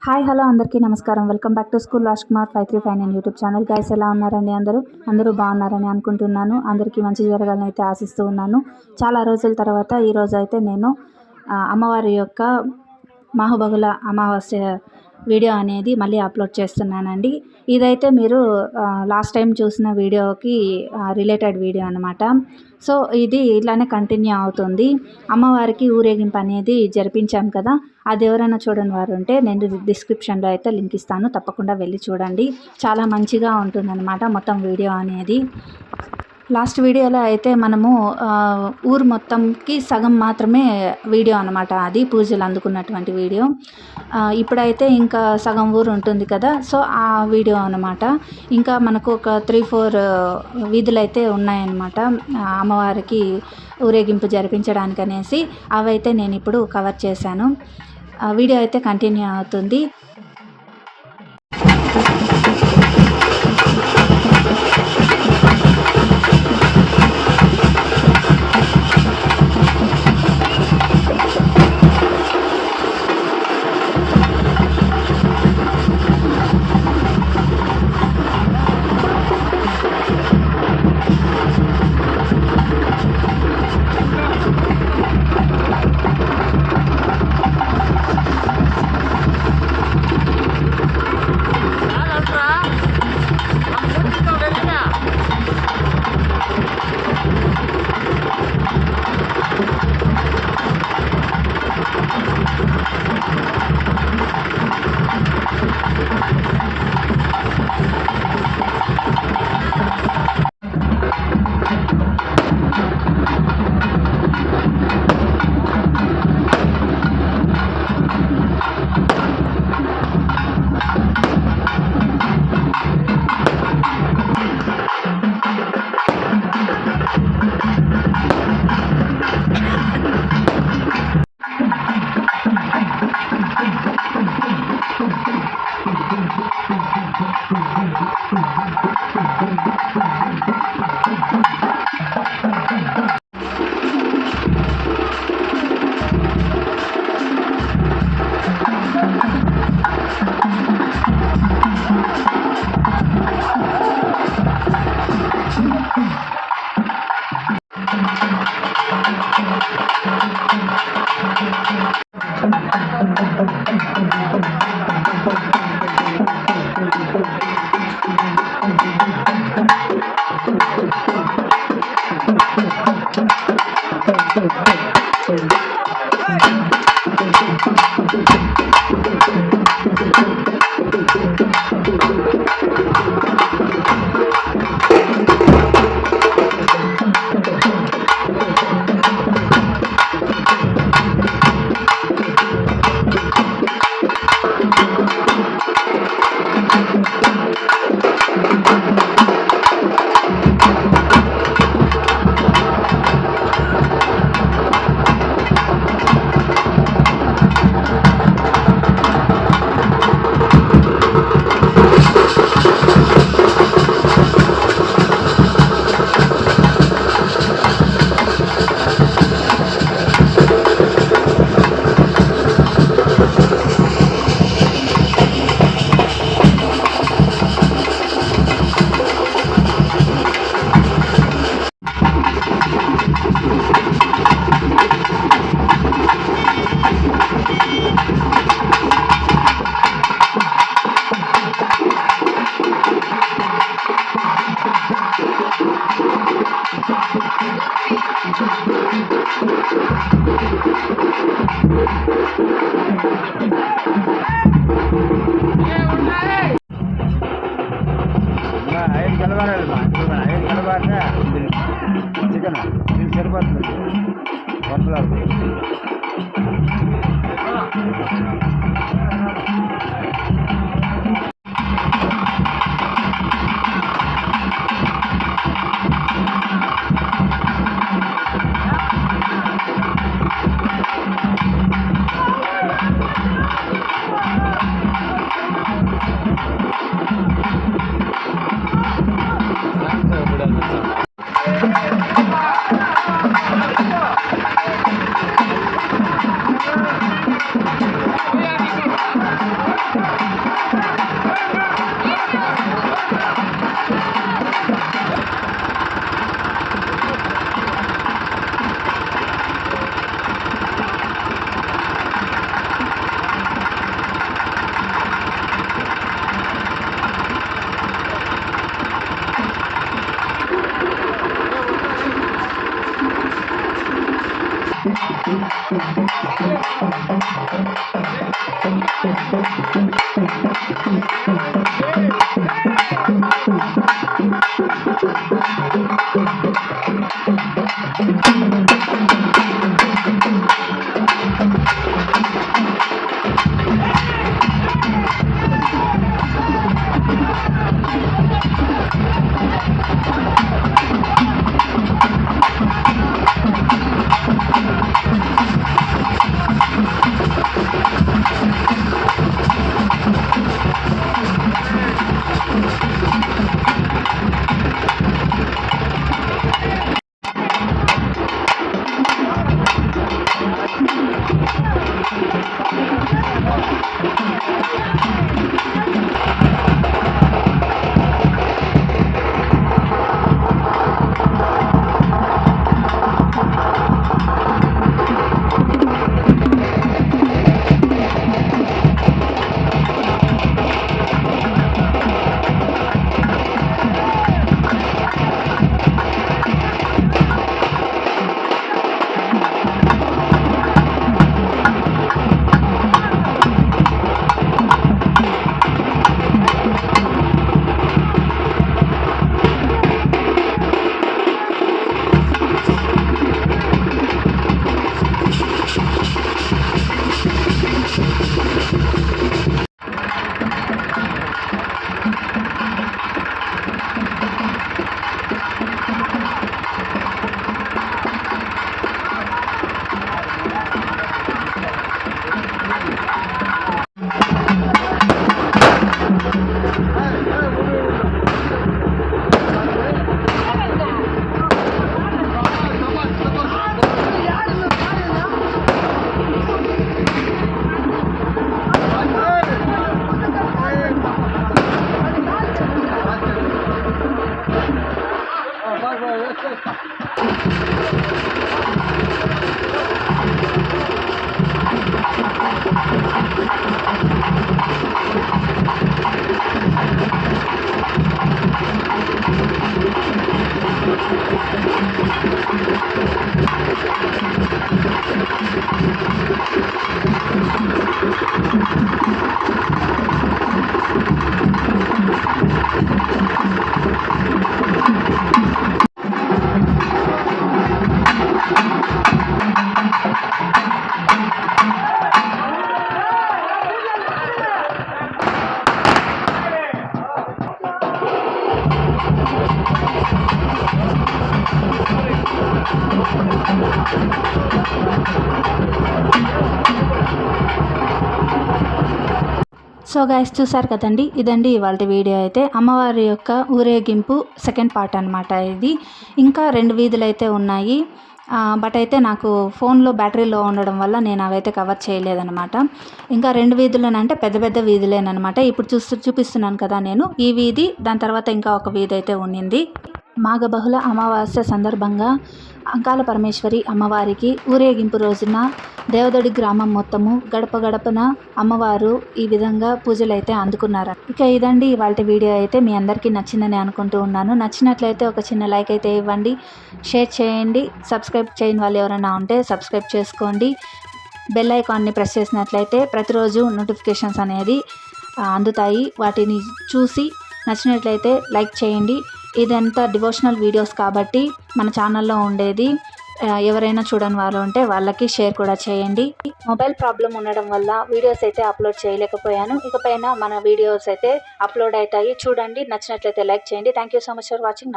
Hi hello అందరికీ నమస్కారం. Welcome back to school Rajkumar 5359 YouTube channel. Guys ఎలా ఉన్నారండి? అందరూ బాగున్నారని అనుకుంటున్నాను. అందరికీ మంచి జరగాలని అయితే ఆశిస్తూ ఉన్నాను. చాలా రోజుల తర్వాత ఈరోజు అయితే నేను అమ్మవారి యొక్క మహాబహుళ అమావాస్య వీడియో అనేది మళ్ళీ అప్లోడ్ చేస్తున్నానండి. ఇదైతే మీరు లాస్ట్ టైం చూసిన వీడియోకి రిలేటెడ్ వీడియో అనమాట. సో ఇది ఇలానే కంటిన్యూ అవుతుంది. అమ్మవారికి ఊరేగింపు అనేది జరిపించాం కదా, అది ఎవరైనా చూడని వారు ఉంటే నేను డిస్క్రిప్షన్లో అయితే లింక్ ఇస్తాను, తప్పకుండా వెళ్ళి చూడండి. చాలా మంచిగా ఉంటుందన్నమాట మొత్తం వీడియో అనేది. లాస్ట్ వీడియోలో అయితే మనము ఊరు మొత్తంకి సగం మాత్రమే వీడియో అనమాట, అది పూజలు అందుకున్నటువంటి వీడియో. ఇప్పుడైతే ఇంకా సగం ఊరు ఉంటుంది కదా, సో ఆ వీడియో అనమాట. ఇంకా మనకు ఒక 3-4 వీధులు అయితే ఉన్నాయన్నమాట అమ్మవారికి ఊరేగింపు జరిపించడానికి అనేసి. అవైతే నేను ఇప్పుడు కవర్ చేశాను. వీడియో అయితే కంటిన్యూ అవుతుంది. చికెన్ సరిపోతుంది వంటలు. సో గైస్ చూసారు కదండి, ఇదండి ఇవాళ వీడియో అయితే. అమ్మవారి యొక్క ఊరేగింపు సెకండ్ పార్ట్ అనమాట ఇది. ఇంకా 2 వీధులు అయితే ఉన్నాయి. బట్ అయితే నాకు ఫోన్లో బ్యాటరీ లో ఉండడం వల్ల నేను అవైతే కవర్ చేయలేదన్నమాట. ఇంకా 2 వీధులనంటే పెద్ద పెద్ద వీధులేనమాట. ఇప్పుడు చూపిస్తున్నాను కదా నేను ఈ వీధి, దాని తర్వాత ఇంకా ఒక వీధి అయితే ఉండింది. మాఘబహుళ అమావాస్య సందర్భంగా అంకాల పరమేశ్వరి అమ్మవారికి ఊరేగింపు రోజున దేవదడి గ్రామం మొత్తము గడప గడపన అమ్మవారు ఈ విధంగా పూజలు అయితే అందుకున్నారు. ఇక ఇదండి ఇవాళ వీడియో అయితే. మీ అందరికీ నచ్చిందని అనుకుంటూ ఉన్నాను. నచ్చినట్లయితే ఒక చిన్న లైక్ అయితే ఇవ్వండి, షేర్ చేయండి. సబ్స్క్రైబ్ చేయని వాళ్ళు ఎవరైనా ఉంటే సబ్స్క్రైబ్ చేసుకోండి. బెల్ ఐకాన్ని ప్రెస్ చేసినట్లయితే ప్రతిరోజు నోటిఫికేషన్స్ అనేది అందుతాయి. వాటిని చూసి నచ్చినట్లయితే లైక్ చేయండి. ఇదంతా డివోషనల్ వీడియోస్ కాబట్టి మన ఛానల్లో ఉండేది. ఎవరైనా చూడని వారు ఉంటే వాళ్ళకి షేర్ కూడా చేయండి. మొబైల్ ప్రాబ్లం ఉండడం వల్ల వీడియోస్ అయితే అప్లోడ్ చేయలేకపోయాను. ఇకపైన మన వీడియోస్ అయితే అప్లోడ్ అవుతాయి. చూడండి, నచ్చినట్లయితే లైక్ చేయండి. Thank you so much for watching.